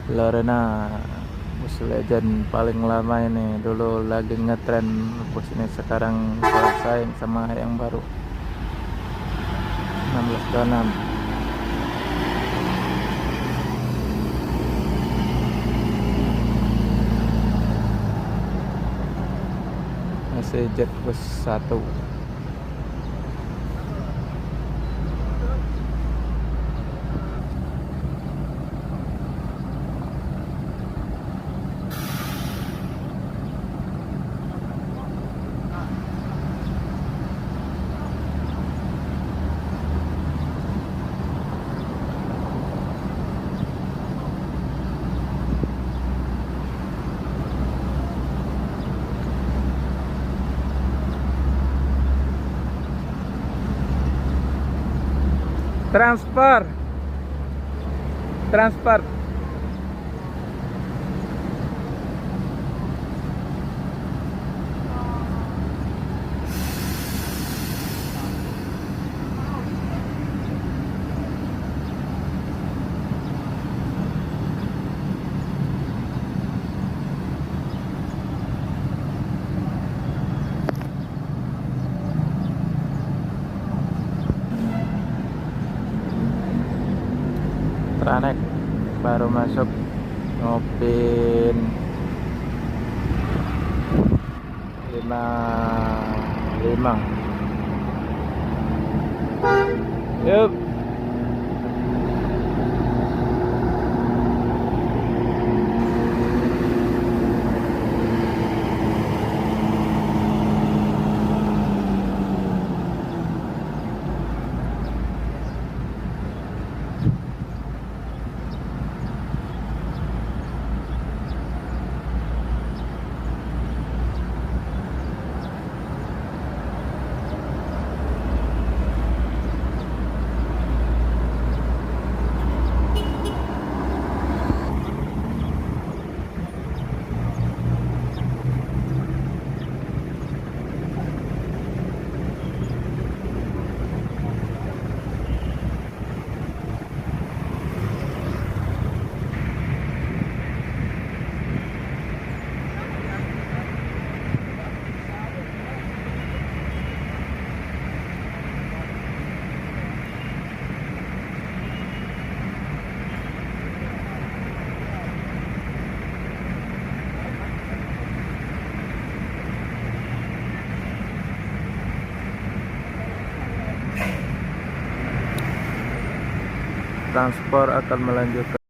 Lorena bus legend paling lama ini, dulu lagi ngetren bus ini, sekarang kalah saing sama yang baru 1626. Masih jet bus 1. Transfer, transfer. Tranek baru masuk, ngopin 55. Yuk. Transport akan melanjutkan